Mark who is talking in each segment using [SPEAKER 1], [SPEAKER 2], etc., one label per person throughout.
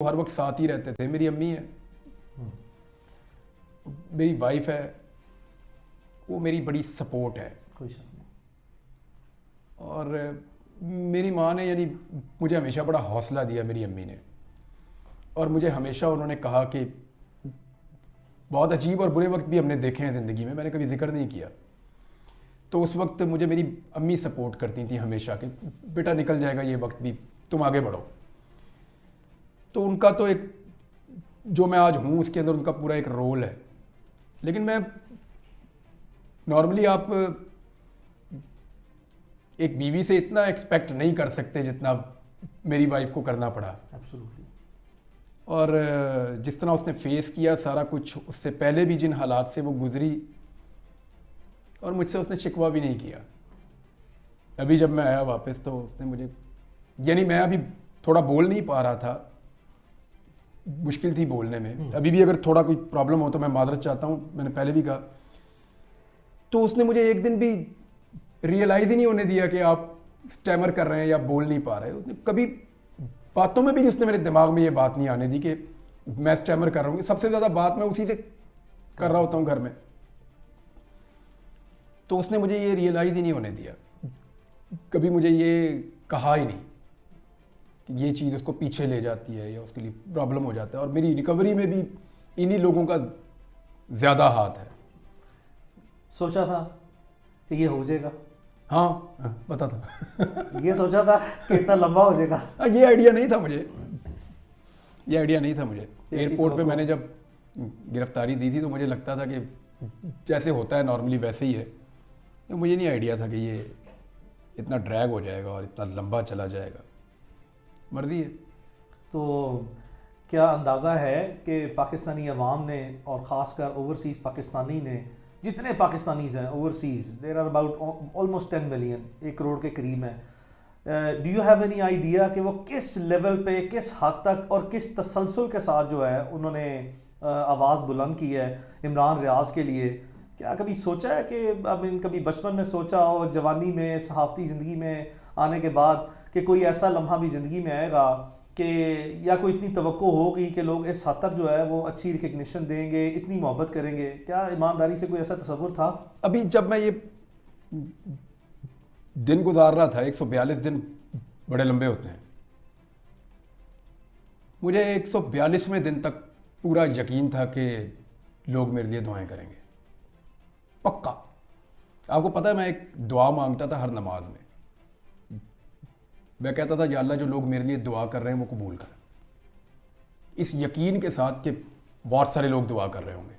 [SPEAKER 1] हर वक्त साथ ही रहते थे। मेरी अम्मी है, मेरी वाइफ है, वो मेरी बड़ी सपोर्ट है।
[SPEAKER 2] कोई शक नहीं।
[SPEAKER 1] और मेरी माँ ने यानी मुझे हमेशा बड़ा हौसला दिया, मेरी अम्मी ने। और मुझे हमेशा उन्होंने कहा कि बहुत अजीब और बुरे वक्त भी हमने देखे हैं ज़िंदगी में, मैंने कभी जिक्र नहीं किया। तो उस वक्त मुझे मेरी अम्मी सपोर्ट करती थी हमेशा कि बेटा निकल जाएगा ये वक्त भी, तुम आगे बढ़ो। तो उनका तो एक जो मैं आज हूँ उसके अंदर उनका पूरा एक रोल है। लेकिन मैं नॉर्मली आप एक बीवी से इतना एक्सपेक्ट नहीं कर सकते जितना मेरी वाइफ को करना पड़ा।
[SPEAKER 2] एब्सोल्युटली।
[SPEAKER 1] और जिस तरह उसने फेस किया सारा कुछ, उससे पहले भी जिन हालात से वो गुजरी, और मुझसे उसने शिकवा भी नहीं किया। अभी जब मैं आया वापस तो उसने मुझे, यानी मैं अभी थोड़ा बोल नहीं पा रहा था, मुश्किल थी बोलने में। अभी भी अगर थोड़ा कोई प्रॉब्लम हो तो मैं माजरत चाहता हूँ, मैंने पहले भी कहा। तो उसने मुझे एक दिन भी रियलाइज ही नहीं होने दिया कि आप स्टैमर कर रहे हैं या बोल नहीं पा रहे। उसने कभी बातों में भी उसने मेरे दिमाग में ये बात नहीं आने दी कि मैं स्टैमर कर रहा हूँ। सबसे ज़्यादा बात मैं उसी से कर रहा होता हूँ घर में। तो उसने मुझे ये रियलाइज ही नहीं होने दिया, कभी मुझे ये कहा ही नहीं कि ये चीज़ उसको पीछे ले जाती है या उसके लिए प्रॉब्लम हो जाता है। और मेरी रिकवरी में भी इन्हीं लोगों का ज़्यादा हाथ है।
[SPEAKER 2] सोचा था कि ये हो जाएगा?
[SPEAKER 1] हाँ, पता था।
[SPEAKER 2] ये सोचा था कि इतना लंबा हो जाएगा?
[SPEAKER 1] ये आइडिया नहीं था मुझे, ये आइडिया नहीं था मुझे। एयरपोर्ट पे
[SPEAKER 2] तो
[SPEAKER 1] मैंने जब गिरफ्तारी दी थी तो मुझे लगता था कि जैसे होता है नॉर्मली वैसे ही है। तो मुझे नहीं आइडिया था कि ये इतना ड्रैग हो जाएगा और इतना लंबा चला जाएगा। मर्जी है।
[SPEAKER 2] तो क्या अंदाज़ा है कि पाकिस्तानी अवाम ने और ख़ासकर ओवरसीज़ पाकिस्तानी ने, जितने पाकिस्तानीज़ हैं overseas, there are about almost 10 million, 1 crore के करीब हैं, do you have any idea कि वो किस लेवल पे, किस हद तक और किस तसलसल के साथ जो है उन्होंने आवाज़ बुलंद की है इमरान रियाज के लिए? क्या कभी सोचा है कि कभी बचपन में सोचा हो, जवानी में, सहाफ़ती ज़िंदगी में आने के बाद, कि कोई ऐसा लम्हा भी ज़िंदगी में आएगा कि या कोई इतनी तवक्को होगी कि लोग इस हद तक जो है वो अच्छी रिकग्निशन देंगे, इतनी मोहब्बत करेंगे? क्या ईमानदारी से कोई ऐसा तस्वुर था?
[SPEAKER 1] अभी जब मैं ये दिन गुजार रहा था, 142 दिन बड़े लंबे होते हैं, मुझे 142वें दिन तक पूरा यकीन था कि लोग मेरे लिए दुआएं करेंगे, पक्का। आपको पता है मैं एक दुआ मांगता था हर नमाज में। मैं कहता था या अल्लाह जो लोग मेरे लिए दुआ कर रहे हैं वो कबूल कर, इस यकीन के साथ कि बहुत सारे लोग दुआ कर रहे होंगे।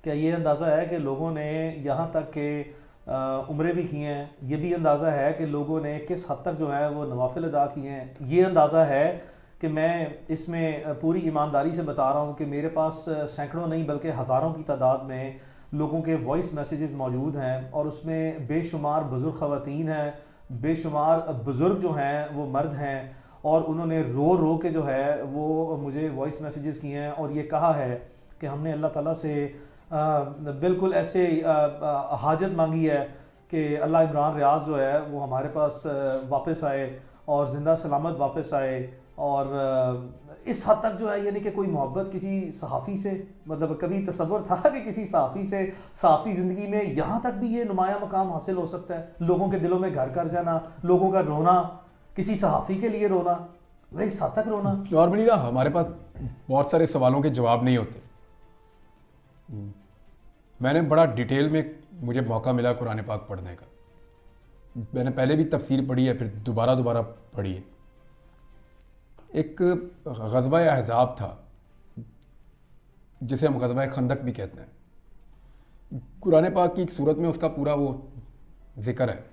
[SPEAKER 2] क्या ये अंदाज़ा है कि लोगों ने यहाँ तक के उम्रें भी की हैं? ये भी अंदाज़ा है कि लोगों ने किस हद तक जो है वो नवाफिल अदा किए हैं? ये अंदाज़ा है कि मैं इसमें पूरी ईमानदारी से बता रहा हूँ कि मेरे पास सैकड़ों नहीं बल्कि हज़ारों की तादाद में लोगों के वॉइस मैसेजेस मौजूद हैं, और उसमें बेशुमार बुज़ुर्ग ख़वातीन हैं, बेशुमार बुज़ुर्ग जो हैं वो मर्द हैं, और उन्होंने रो रो के जो है वो मुझे वॉइस मैसेजेस किए हैं और ये कहा है कि हमने अल्लाह ताला से बिल्कुल ऐसे हाजत मांगी है कि अल्लाह इमरान रियाज जो है वो हमारे पास वापस आए और ज़िंदा सलामत वापस आए। और इस हद तक जो है, यानी कि कोई मोहब्बत किसी सहाफ़ी से, मतलब कभी तसव्वुर था कि किसी सहाफ़ी से सहाफ़ी ज़िंदगी में यहाँ तक भी ये नुमाया मकाम हासिल हो सकता है? लोगों के दिलों में घर कर जाना, लोगों का रोना, किसी सहाफ़ी के लिए रोना, वही इस हद तक रोना।
[SPEAKER 1] नॉर्मली ना हमारे पास बहुत सारे सवालों के जवाब नहीं होते। मैंने बड़ा डिटेल में, मुझे मौका मिला कुरान पाक पढ़ने का। मैंने पहले भी तफसीर पढ़ी है, फिर दोबारा पढ़ी है। एक ग़ज़वा अहज़ाब था जिसे हम ग़ज़वा खंदक भी कहते हैं। कुरान पाक की एक सूरत में उसका पूरा वो ज़िक्र है।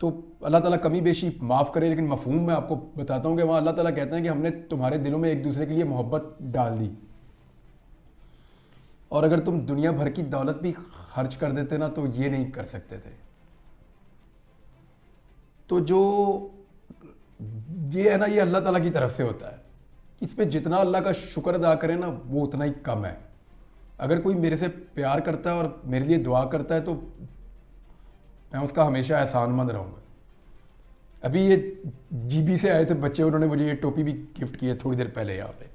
[SPEAKER 1] तो अल्लाह ताला कमी बेशी माफ़ करे, लेकिन मफ़हूम मैं आपको बताता हूँ कि वहाँ अल्लाह ताला कहते हैं कि हमने तुम्हारे दिलों में एक दूसरे के लिए मोहब्बत डाल दी, और अगर तुम दुनिया भर की दौलत भी खर्च कर देते ना तो ये नहीं कर सकते थे। तो जो ये है ना, ये अल्लाह ताला की तरफ से होता है। इस पे जितना अल्लाह का शुक्र अदा करें ना वो उतना ही कम है। अगर कोई मेरे से प्यार करता है और मेरे लिए दुआ करता है तो मैं उसका हमेशा एहसानमंद रहूँगा। अभी ये जीबी से आए थे बच्चे, उन्होंने मुझे ये टोपी भी गिफ्ट की है थोड़ी देर पहले यहाँ पे।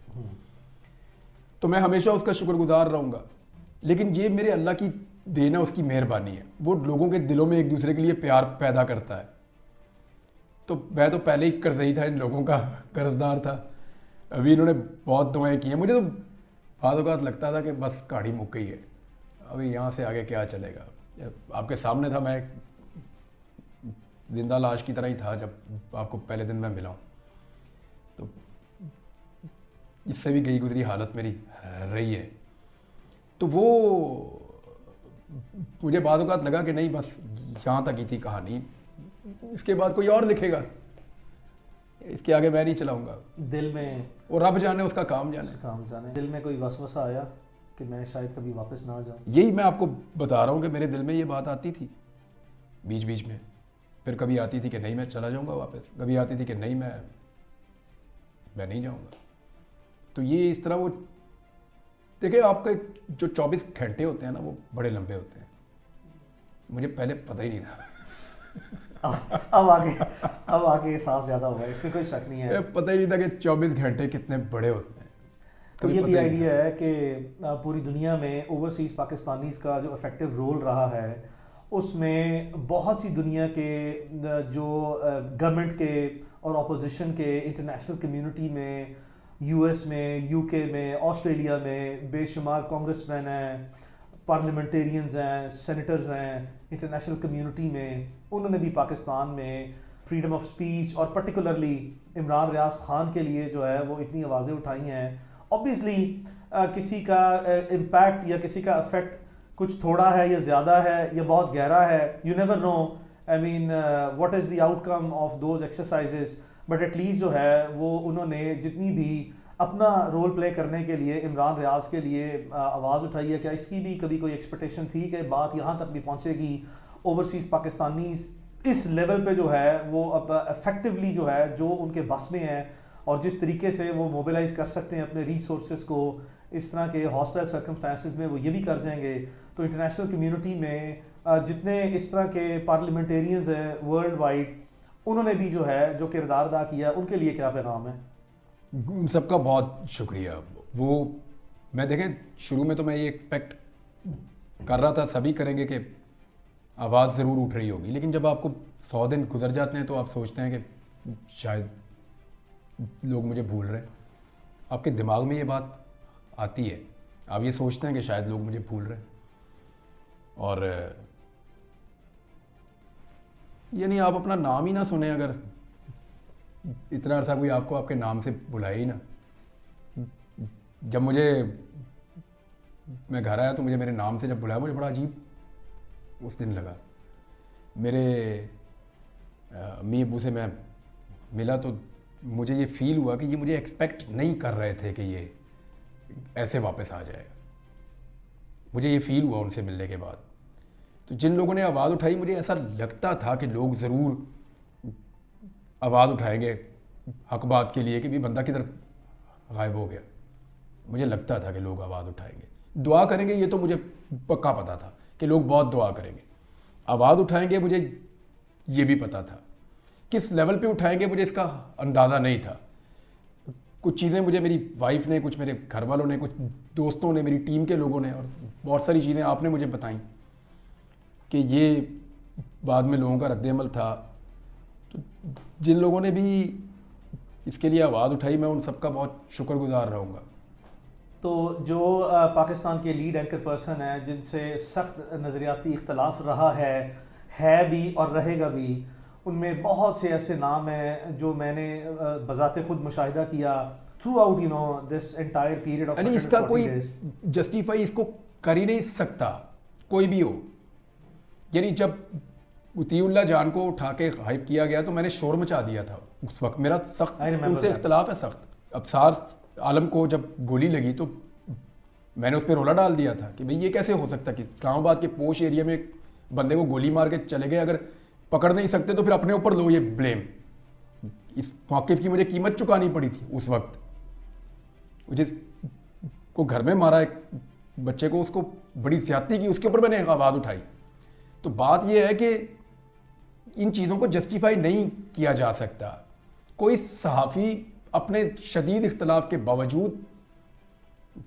[SPEAKER 1] तो मैं हमेशा उसका शुक्रगुजार रहूँगा। लेकिन ये मेरे अल्लाह की देन है, उसकी मेहरबानी है, वो लोगों के दिलों में एक दूसरे के लिए प्यार पैदा करता है। तो मैं तो पहले ही कर्जई था, इन लोगों का कर्जदार था। अभी इन्होंने बहुत दुआएं की हैं। मुझे तो बाद औक़ात लगता था कि बस कहानी मुक गई है, अभी यहाँ से आगे क्या चलेगा। आपके सामने था, मैं जिंदा लाश की तरह ही था जब आपको पहले दिन मैं मिला हूँ। तो इससे भी गई गुजरी हालत मेरी रही है। तो वो मुझे बाद औक़ात लगा कि नहीं, बस यहाँ तक ही थी कहानी, इसके बाद कोई और लिखेगा, इसके आगे मैं नहीं चलाऊंगा।
[SPEAKER 2] दिल में
[SPEAKER 1] और रब जाने, उसका काम जाने।
[SPEAKER 2] दिल में कोई वसवसा आया कि मैं शायद कभी वापस ना आ जाऊं?
[SPEAKER 1] यही मैं आपको बता रहा हूँ कि मेरे दिल में ये बात आती थी बीच बीच में। फिर कभी आती थी कि नहीं मैं चला जाऊंगा वापस, कभी आती थी कि नहीं मैं नहीं जाऊंगा। तो ये इस तरह वो देखिए, आपका जो 24 घंटे होते हैं ना, वो बड़े लंबे होते हैं। मुझे पहले पता ही नहीं था।
[SPEAKER 2] अब आगे एहसास ज़्यादा हुआ है, इसमें कोई शक नहीं है।
[SPEAKER 1] पता ही नहीं था कि 24 घंटे कितने बड़े होते हैं।
[SPEAKER 2] तो ये भी आइडिया है कि पूरी दुनिया में ओवरसीज़ पाकिस्तानीज़ का जो इफेक्टिव रोल रहा है, उसमें बहुत सी दुनिया के जो गवर्नमेंट के और अपोजिशन के, इंटरनेशनल कम्युनिटी में, यूएस में, यूके में, ऑस्ट्रेलिया में बेशुमार कांग्रेसमैन हैं, पार्लियामेंटेरियंस हैं, सेनेटर्स हैं, इंटरनेशनल कम्युनिटी में, उन्होंने भी पाकिस्तान में फ्रीडम ऑफ स्पीच और पर्टिकुलरली इमरान रियाज खान के लिए जो है वो इतनी आवाज़ें उठाई हैं। ऑब्वियसली किसी का इम्पैक्ट या किसी का इफेक्ट कुछ थोड़ा है या ज़्यादा है या बहुत गहरा है, you never know. I mean what is the outcome of those exercises, but at least जो है वो उन्होंने जितनी भी अपना रोल प्ले करने के लिए इमरान रियाज के लिए आवाज़ उठाई है। क्या इसकी भी कभी कोई एक्सपेक्टेशन थी कि बात यहाँ तक भी पहुँचेगी, ओवरसीज़ पाकिस्तानी इस लेवल पे जो है वो अब इफेक्टिवली जो है जो उनके बस में है और जिस तरीके से वो मोबिलाइज कर सकते हैं अपने रिसोर्सेज को इस तरह के हॉस्टाइल सर्कमस्टांसेस में, वो ये भी कर जाएंगे। तो इंटरनेशनल कम्युनिटी में जितने इस तरह के पार्लियामेंटेरियंस हैं वर्ल्ड वाइड, उन्होंने भी जो है जो किरदार अदा किया, उनके लिए क्या पैगाम है?
[SPEAKER 1] उन सबका बहुत शुक्रिया। वो मैं देखें, शुरू में तो मैं ये एक्सपेक्ट कर रहा था सभी करेंगे कि आवाज़ ज़रूर उठ रही होगी, लेकिन जब आपको 100 दिन गुजर जाते हैं तो आप सोचते हैं कि शायद लोग मुझे भूल रहे हैं। आपके दिमाग में ये बात आती है, आप ये सोचते हैं कि शायद लोग मुझे भूल रहे हैं। और यानी आप अपना नाम ही ना सुने, अगर इतना अर्सा कोई आपको आपके नाम से बुलाए ही ना। जब मैं घर आया तो मुझे मेरे नाम से जब बुलाया, मुझे बड़ा अजीब उस दिन लगा। मेरे अम्मी अब्बू से मैं मिला तो मुझे ये फील हुआ कि ये मुझे एक्सपेक्ट नहीं कर रहे थे कि ये ऐसे वापस आ जाएगा। मुझे ये फील हुआ उनसे मिलने के बाद। तो जिन लोगों ने आवाज़ उठाई, मुझे ऐसा लगता था कि लोग ज़रूर आवाज़ उठाएंगे हक बात के लिए कि भी बंदा किधर गायब हो गया। मुझे लगता था कि लोग आवाज़ उठाएंगे, दुआ करेंगे, ये तो मुझे पक्का पता था कि लोग बहुत दुआ करेंगे। आवाज़ उठाएंगे मुझे ये भी पता था, किस लेवल पे उठाएंगे मुझे इसका अंदाज़ा नहीं था। कुछ चीज़ें मुझे मेरी वाइफ ने, कुछ मेरे घर वालों ने, कुछ दोस्तों ने, मेरी टीम के लोगों ने, और बहुत सारी चीज़ें आपने मुझे बताई कि ये बाद में लोगों का रद्द-ए-अमल था। तो जिन लोगों ने भी इसके लिए आवाज़ उठाई, मैं उन सबका बहुत शुक्रगुजार रहूँगा।
[SPEAKER 2] तो जो पाकिस्तान के लीड एंकर पर्सन हैं, जिनसे सख्त नज़रियाती इख्तलाफ रहा है भी और रहेगा भी, उनमें बहुत से ऐसे नाम हैं जो मैंने बज़ाते खुद मुशाहिदा किया through out this entire period of.
[SPEAKER 1] इसका कोई जस्टिफाई इसको कर ही नहीं सकता कोई भी हो। यानी जब उतीउल्लाह जान को उठा के हाइप किया गया तो मैंने शोर मचा दिया था उस वक्त। मेरा सख्त उनसे इख्तलाफ है, सख्त। अबसार आलम को जब गोली लगी तो मैंने उस पर रोला डाल दिया था कि भाई ये कैसे हो सकता कि इस्लामाबाद के पोश एरिया में बंदे को गोली मार के चले गए, अगर पकड़ नहीं सकते तो फिर अपने ऊपर लो ये ब्लेम। इस मौक़िफ़ की मुझे कीमत चुकानी पड़ी थी उस वक्त। जिसको घर में मारा एक बच्चे को, उसको बड़ी ज़्यादती की, उसके ऊपर मैंने आवाज़ उठाई। तो बात यह है कि इन चीज़ों को जस्टिफाई नहीं किया जा सकता। कोई सहाफ़ी अपने शदीद इख्तलाफ के बावजूद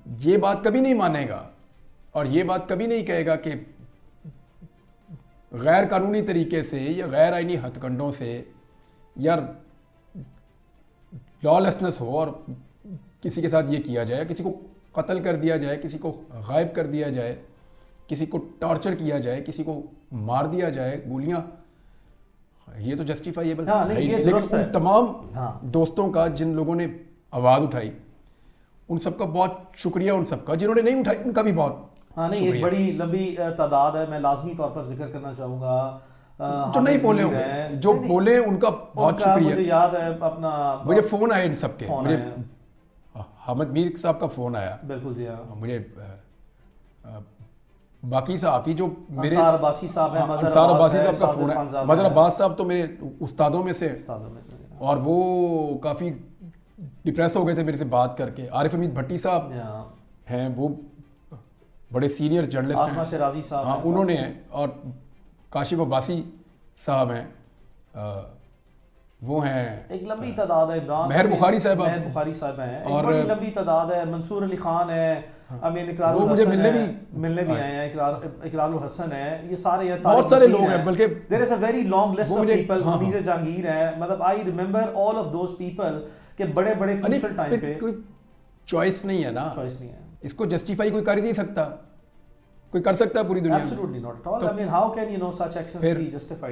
[SPEAKER 1] ये बात कभी नहीं मानेगा और ये बात कभी नहीं कहेगा कि गैर कानूनी तरीके से या गैर आईनी हथकंडों से या लॉलेसनेस हो और किसी के साथ ये किया जाए, किसी को कत्ल कर दिया जाए, किसी को गायब कर दिया जाए, किसी को टॉर्चर किया जाए, किसी को मार दिया जाए गोलियां, ये तो जस्टिफाइएबल
[SPEAKER 2] हाँ, नहीं, ये
[SPEAKER 1] लेकिन
[SPEAKER 2] दुरुस्त
[SPEAKER 1] उन
[SPEAKER 2] है।
[SPEAKER 1] तमाम
[SPEAKER 2] हाँ।
[SPEAKER 1] दोस्तों का जिन लोगों ने आवाज़ उठाई उन सबका बहुत शुक्रिया, उन सबका जिन्होंने नहीं उठाई उनका भी बहुत
[SPEAKER 2] हाँ नहीं, एक
[SPEAKER 1] शुक्रिया।
[SPEAKER 2] बड़ी लंबी तादाद है, मैं लाजमी तौर पर जिक्र करना चाहूँगा।
[SPEAKER 1] जो नहीं बोले होंगे, जो बोले उनका बहुत
[SPEAKER 2] उनका मुझे
[SPEAKER 1] शुक्रिया।
[SPEAKER 2] याद है अपना
[SPEAKER 1] मुझे फ़ोन आए इन सबके,
[SPEAKER 2] फोन
[SPEAKER 1] मुझे
[SPEAKER 2] आया।
[SPEAKER 1] हामिद मीर साहब का फ़ोन आया,
[SPEAKER 2] बिल्कुल जी हाँ।
[SPEAKER 1] मुझे बाकी सहाफ़ी जो मेरे
[SPEAKER 2] अंसार अब्बासी साहब हैं,
[SPEAKER 1] हाँ,
[SPEAKER 2] मज़हर
[SPEAKER 1] अंसार
[SPEAKER 2] अब्बास
[SPEAKER 1] अब्बासी
[SPEAKER 2] है,
[SPEAKER 1] साहब का
[SPEAKER 2] साजिद
[SPEAKER 1] फ़ोन
[SPEAKER 2] खान
[SPEAKER 1] है।
[SPEAKER 2] साहब
[SPEAKER 1] मदर
[SPEAKER 2] हैं।
[SPEAKER 1] अब्बास साहब तो मेरे उस्तादों में से,
[SPEAKER 2] उस्तादों में से।
[SPEAKER 1] और वो काफ़ी डिप्रेस हो गए थे मेरे से बात करके। आरिफ हमीद भट्टी साहब
[SPEAKER 2] हाँ।
[SPEAKER 1] हैं, वो बड़े सीनियर जर्नलिस्ट
[SPEAKER 2] आसमा
[SPEAKER 1] हैं,
[SPEAKER 2] शराजी साहब
[SPEAKER 1] हाँ
[SPEAKER 2] हैं।
[SPEAKER 1] उन्होंने हैं, और काशिफ अब्बासी साहब हैं, वो हैं,
[SPEAKER 2] एक लंबी तादाद है। इमरान
[SPEAKER 1] महर बुखारी साहब,
[SPEAKER 2] महर बुखारी साहब हैं, एक
[SPEAKER 1] और-
[SPEAKER 2] बड़ी लंबी तादाद है। मंसूर अली खान है, अमीन इकरार
[SPEAKER 1] वो मुझे मिलने भी
[SPEAKER 2] आए हैं, इकरार हसन है, ये सारे हैं,
[SPEAKER 1] बहुत सारे लोग हैं, बल्कि
[SPEAKER 2] there is a very long list
[SPEAKER 1] वो
[SPEAKER 2] ऑफ
[SPEAKER 1] मुझे-
[SPEAKER 2] पीपल।
[SPEAKER 1] हाँ,
[SPEAKER 2] मुनीर जहांगीर है, मतलब I remember all of those people के बड़े बड़े
[SPEAKER 1] अरे
[SPEAKER 2] क्रूशियल टाइम पे
[SPEAKER 1] फिर कोई चॉइस नहीं है ना,
[SPEAKER 2] चॉइस नहीं है।
[SPEAKER 1] इसको जस्टिफाई कोई कर ही नहीं सकता, कोई कर सकता है पूरी दुनिया में?
[SPEAKER 2] Absolutely not at all.
[SPEAKER 1] तो
[SPEAKER 2] I mean how can you know such actions
[SPEAKER 1] फिर-
[SPEAKER 2] बी जस्टिफाइड?